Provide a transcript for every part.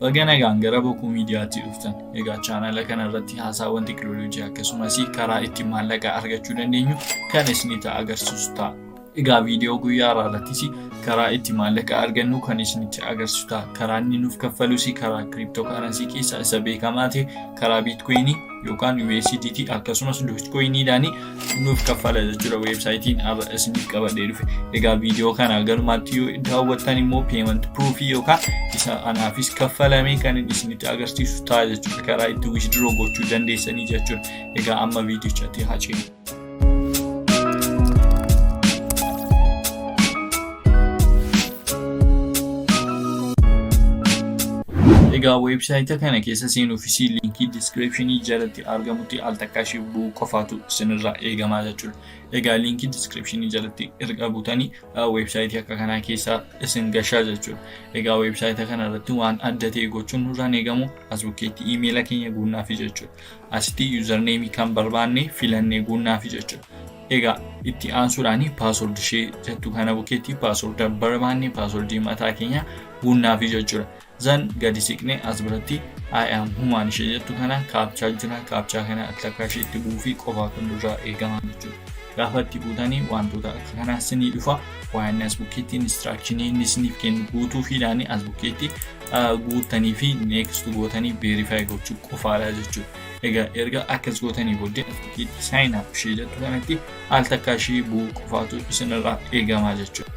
Wagana gangara boku miidiyaatti dhuftan. Egaa chaanala kanarratti haasaawwan teknooloojii akkasumas karaa itti maallaqa argachuu dandeenyu kan isinitti agarsiisu ta'a. Egaa viidiyoo guyyaa irrattis karaa itti maallaqa argannu kan isinitti agarsiisu ta'a. Karaa inni nuuf kaffalus karaa kiriptookaaransii keessaa isa beekamaa ta'e karaa biitkoinii yookaan USDT akkasumas doojkooiniidhaan nuuf kaffala jechuudha. Weebsaayitiin irra isiniif qabadhee dhufe. Egaa viidiyoo kana galumaatti yoo daawwattan immoo payment proof yookaan isa anaafis kaffalame kan isinitti agarsiisu ta'a jechuudha. Karaa itti withdraw gochuu dandeessanii jechuudha. Egaa amma viidiyochatti haa ceenu. Egaa website kana keessa seenuufis linkii descriptionii jalatti argamutti al takka ishee bu'uu qofaatu isinirraa eegamaa jechuudha. Egaa linkii descriptionii jalatti erga buutanii website akka kanaa keessa isin gashaa jechuudha. Egaa website kana irratti waan adda ta'e gochuun nurraan eegamu as bukkeetti email keenya guunnaafi jechuudha. Asitti username kan barbaanne filannee guunnaafi jechuudha. Egaa itti aansuudhaan password ishee jettu kana bukkeetti password barbaanne password mataa keenya guunnaafi jechuudha. Zan gadi siqnee as biratti I am human ishee jettu kana kaapchaa jira. Kaapchaa kana akka isheetti buufii qofaa kan nurraa eegamaa jechuudha. Gaafa itti buutanii wantoota akka kanaas isinii dhufa. Waan as bukkeetti instructionii inni isiniif kennu guutuufiidhaan as bukkeetti guutanii fi next gootanii verify gochuu qofaadha jechuudha. Egaa erga akkas gootanii booddee as bukkeetti sign up ishee jettu kanatti al takka ishee bu'uu qofaatu isinirraa eegamaa jechuudha.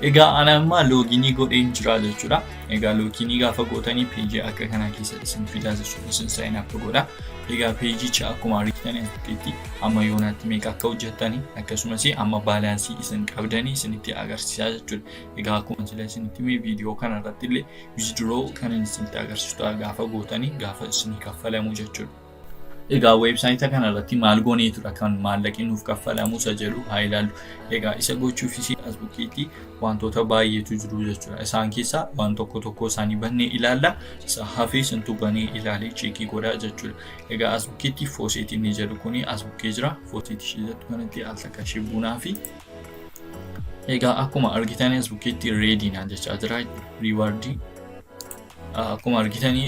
Egaa ana amma looginii godheen jira jechuudha. Egaa looginii gaafa gootanii peejii akka kana keessa isin fidaa jechuudha. Isin sign up godha. Egaa peejicha akkuma argitan asirratti amma yoonaatti meeqa akka hojjettanii akkasumas amma baalaansii isin qabdanii isinitti agarsiisaa jechuudha. Egaa akkuma sila isinitti mee viidiyoo kana irratti illee withdraw kan isinitti agarsiisu gaafa gootanii gaafa isinii kaffalamu jechuudha. Egaa website kana irratti maal gooneetudha kan maallaqni nuuf kaffalamu isa jedhu haa ilaallu. Egaa isa gochuufis as bukkeetti wantoota baay'eetu jiru jechuudha. Isaan keessaa waan tokko isaanii bannee ilaalla. Isa hafee santu banee ilaalee cheekii godhaa jechuudha. Egaa as bukkeetti fooseetii inni jedhu kuni as bukkee jira. Fooseetii ishee jettu kanatti al takka ishee bunaa fi egaa akkuma argitan as bukkeetti reediinaan jechaa jira. Riiwaardii akkuma argitanii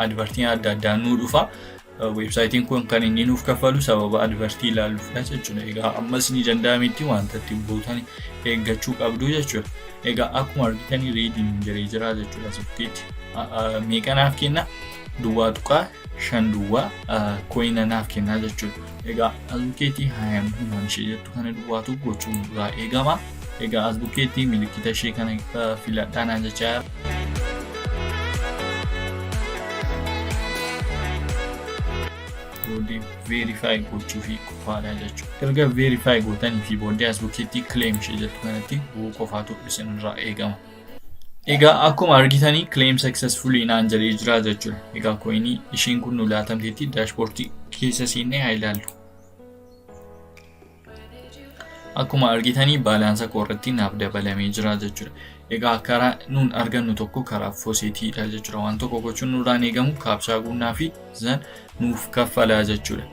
advartiin adda addaa nuu dhufa. Websaayitiin kun kan inni nuuf kaffalu sababa advartii ilaaluufidha jechuudha. Egaa ammas ni danda'ametti wanta itti buutanii eeggachuu qabdu jechuudha. Egaa akkuma argitanii reediin jiree jira jechuudha. Asirratti meeqa naaf kenna? Duwwaa tuqaa 5 duwwaa kooyina naaf kenna jechuudha. Egaa as bukkeetti haayam human ishee jettu kana duwwaatu gochuun irraa eegama. Egaa as bukkeetti milikkita ishee kana filadhaan jechaa verify gochuu fi qofaadha jechuudha. Erga verify gootanii fi booddee as bukkeetti claim ishee jettu kanatti bu'uu qofaatu isinirraa eegama. Egaa akkuma argitanii claim successfully naan jedhee jira jechuudha. Egaa kooyinii isheen kun nu laatamteetti daashboordii keessa seennee haa ilaallu. Akkuma argitanii baalaansa koorratti naaf dabalamee jira jechuudha. Egaa karaa nuun argannu tokko karaa fooseetiidha jechuudha. Waan tokko gochuun nurraan eegamu kaapchaa guunnaa fi zan nuuf kaffalaa jechuudha.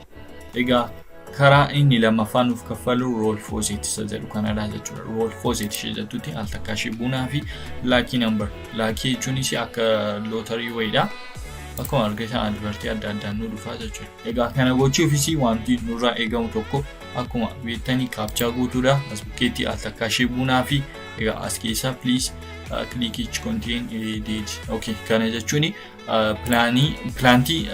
Egaa karaa inni lammaffaa nuuf kaffalu rool fooseetii isa jedhu kanadha jechuudha. Rool fooseetii ishee jettutti al takka ishee bunaa fi laakii nambar. Laakii jechuunis akka lootarii wayiidha. Akkuma argitan advartii adda addaa nu dhufaa jechuudha. Egaa kana gochuufis wanti nurraa eegamu tokko akkuma beektanii kaapchaa guutuudha. As bukkeetti al takka ishee bunaa fi egaa as keessa please click each contain date. Okay, kana jechuun pilaantii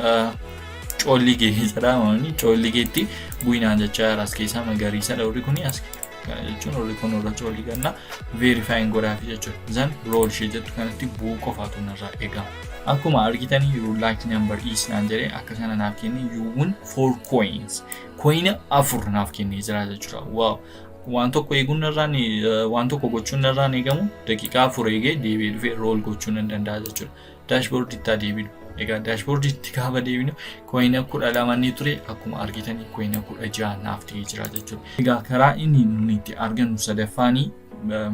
coolligee jedhama. Coolligeetti bu'inaan jechaa as keessa magariisadha. Warri kun as kana jechuun warri kun warra coolliganna verifying godhaafi jechuudha. Zan rool ishee jettu kanatti bu'uu qofaatu narraa eegama. Akkuma argitanii you like number is naan jedhee akka kana naaf kenne you win 4 coins. Coin 4 naaf kennee jira jechuudha. Wow. Waan tokko eeguun narraan waan tokko gochuun narraan eegamu daqiiqaa 4 eegee deebi'ee dhufee rool gochuun hin danda'a jechuudha. Daashboordii itti deebi'u. Egaa daashboordii itti gaafa deebinu kooyina 12 ni ture akkuma argitanii kooyina 16 naaf ta'ee jira jechuudha. Egaa karaa inni nuti itti argannu sadaffaanii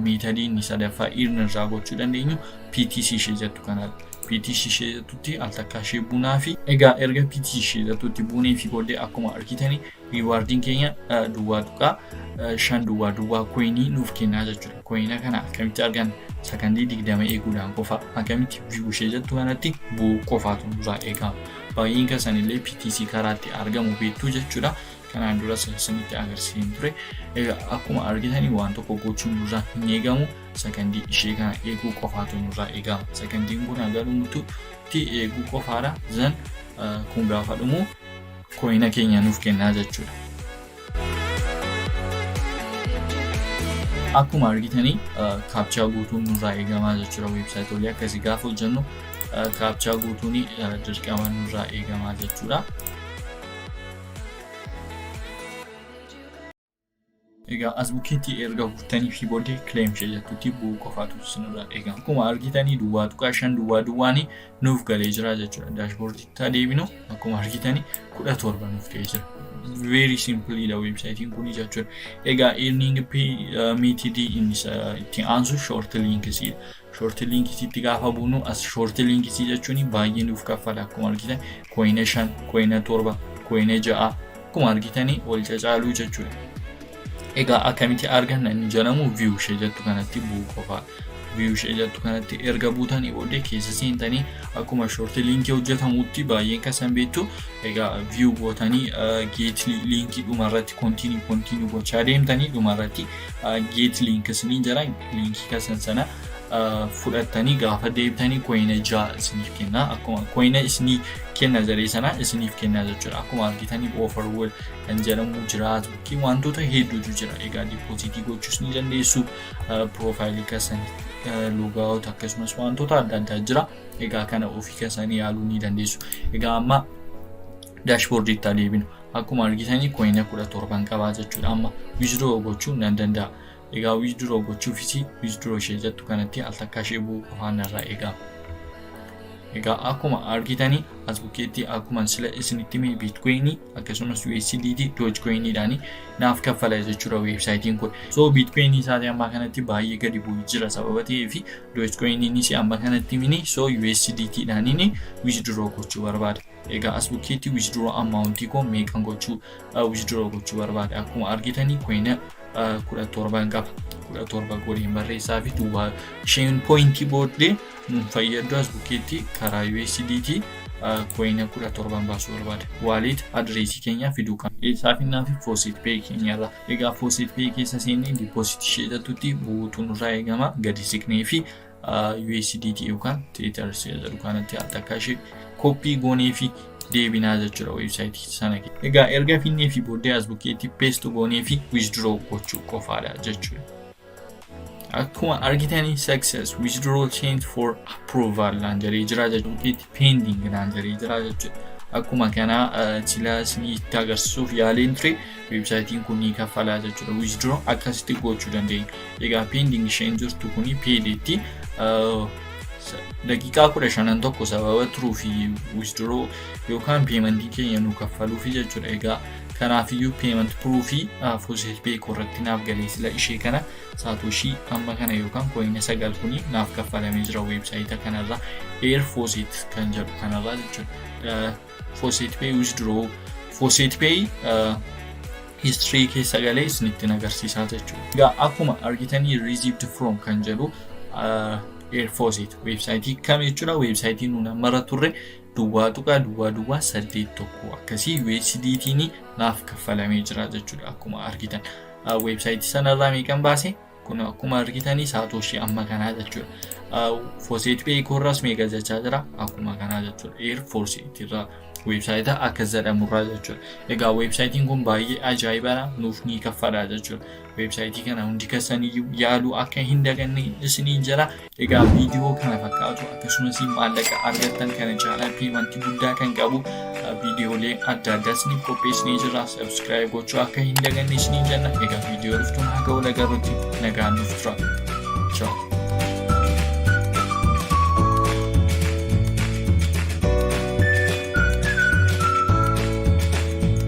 meetadii inni sadaffaa irraa gochuu dandeenyu PTC ishee jettu kanadha. PTC ishee jettutti al takka ishee bunaa fi egaa erga PTC ishee jettutti bunee fi booddee akkuma argitanii rewarding keenya duwwaa tuqaa 5 duwwaa coinii nuuf kennaa jechuudha. Coinii kana akkamitti argan sakandii 20 eeguudhaan qofa akkamitti view ishee jettu kanatti bu'uu qofaatu nurraa eegama. Baay'een keessanillee PTC karaatti argamu beektu jechuudha. Kanaan dura isinitti agarsiiseen ture. Akkuma argitanii waan tokko gochuun nurraa hin eegamu. Sakandii ishee kana eeguu qofaatu nurraa eegama. Sakandiin kun agarumutti eeguu qofaadha. Zan kun gaafa dhumu coinii keenya nuuf kennaa jechuudha. Akkuma argitanii kaapchaa guutuun nurraa eegamaa jechuudha. Weebsaayitoolii akkasii gaafa hojjennu kaapchaa guutuun dirqama nurraa eegamaa jechuudha. Egaa as bukkeetti erga guuttanii fi booddee claim ishee jettutti bu'uu qofaatu isinirraa eegama. Akkuma argitanii duwwaa tuqaa 5 duwwaan nuuf galee jira jechuudha. Daashboordiitti deebinu akkuma argitanii 17 nuuf ga'ee jira. Very simply dha websaayitiin kun jechuudha. Egaa earning method itti aansu short links dha. Short links itti gaafa buunu as short links jechuun baay'ee nuuf kaffala. Akkuma argitan coinii 5, coinii 7, coinii 6 akkuma argitanii wal cacaaluu jechuudha. Egaa akkamitti arganna inni jedhamu view ishee jettu kanatti bu'uu qofa. View ishee jettu kanatti erga buutanii booddee keessa seentanii akkuma short linkii hojjetamutti baay'een kasan beektu. Egaa view gootanii get linkii dhumarratti continue gochaa deemtanii dhumarratti get links ni jira. Linkii kasan sana fudhattanii gaafa deebitanii coinii 6 isiniif kenna. Akkuma coinii isinii kenna jedhee sana isiniif kenna jechuudha. Akkuma argitanii offer kan jedhamu Jiraa bukkii wantoota hedduutu jira. Egaa depositii gochuus ni dandeessu. Profaayilii keessan logout akkasumas wantoota adda addaa jira. Egaa kana ofii keessanii yaaluu ni dandeessu. Egaa amma daashboordiitti deebinu. Akkuma argitanii coinii 17 qabaa jechuudha. Amma withdraw gochuu nan danda'a. Egaa withdraw gochuufis withdraw ishee jettu kanatti al takka ishee bu'uu qofaan irraa eegama. Egaa akkuma argitanii as bukkeetti akkuma sila isinitti hime bitcoinii akkasumas USDT dogecoiniidhaan naaf kaffala jechuudha weebsaayitiin kun. So bitcoinii isaatii amma kanatti baay'ee gadi bu'ee jira sababa ta'eef dogecoiniinis amma kanatti mini so USDTdhaan withdraw gochuu barbaada. Egaa as bukkeetti withdraw amount koo meeqan gochuu withdraw gochuu barbaada. Akkuma argitanii coinii 17 qaba. 17 godheen barreessaa fi duwwaa isheen pointii booddee nu fayyadu as bukkeetti karaa USDT coinii 17 baasuu barbaada. Wallet adreesii keenya fiduu qabna. Eessaafinaa fi Faucet Pay keenyarra. Egaa Faucet Pay keessa seennee deposit ishee jettutti bu'uutu nurraa eegama. Gadi siqnee fi USDT yookaan Tether jedhu kanatti al takka ishee koppii goonee fi deebinaa jechuudha weebsaayitii sana. Egaa erga finnee fi booddee as bukkeetti paste goonee fi withdraw gochuu qofaadha jechuudha. Akkuma argitanii success withdrawal change for approval laan jedhee jira jechuudha. Pending laan jedhee jira jechuudha. Akkuma kana sila isinitti agarsiisuuf yaaleen ture weebsaayitiin kun ni kaffalaa jechuudha. Withdraw akkasitti gochuu dandeenya. Egaa pending isheen jirtu kuni paydeetti daqiiqaa 15 tokko sababa turuu fi withdraw yookaan paymentii keenya nu kaffaluufi jechuudha. Egaa kanaafiyyuu payment proof Faucet Pay korratti naaf galee sila ishee kana satoshi amma kana yookaan coinii 9 kuni naaf kaffalamee jira weebsaayita kanarra Air Faucet kan jedhu kanarra jechuudha. Faucet Pay withdraw Faucet Pay history keessa galee isinitti agarsiisaa jechuudha. Egaa akkuma argitanii received from kan jedhu Air Faucet websaayitii kam jechuudha. Websaayitiin nuti mara turre duwwaa tuqaa 81 akkasii USDT'n naaf kaffalamee jira jechuudha. Akkuma argitan websaayitii sanarraa meeqan baase kun akkuma argitanii satoshi amma kanaa jechuudha. Faucet Pay korras meeqa jechaa jira akkuma kanaa jechuudha. Air Faucet irraa websaayita akkas jedhamurraa jechuudha. Egaa websaayitiin kun baay'ee ajaa'ibaa nuuf ni kaffalaa jechuudha. Websaayitii kana hundi keessanii yaaluu akka hin daganne isiniin jira. Egaa viidiyoo kana fakkaatu akkasumas maallaqa argattan kana caalaa paymentii guddaa kan qabu viidiyoolee adda addaa isiniif qopheessinee jira. Subscribe gochuu akka hin daganne isiniin jenna. Egaa viidiyoo dhuftuun haga wal agarruutti nagaan nuuf tura. Ciao.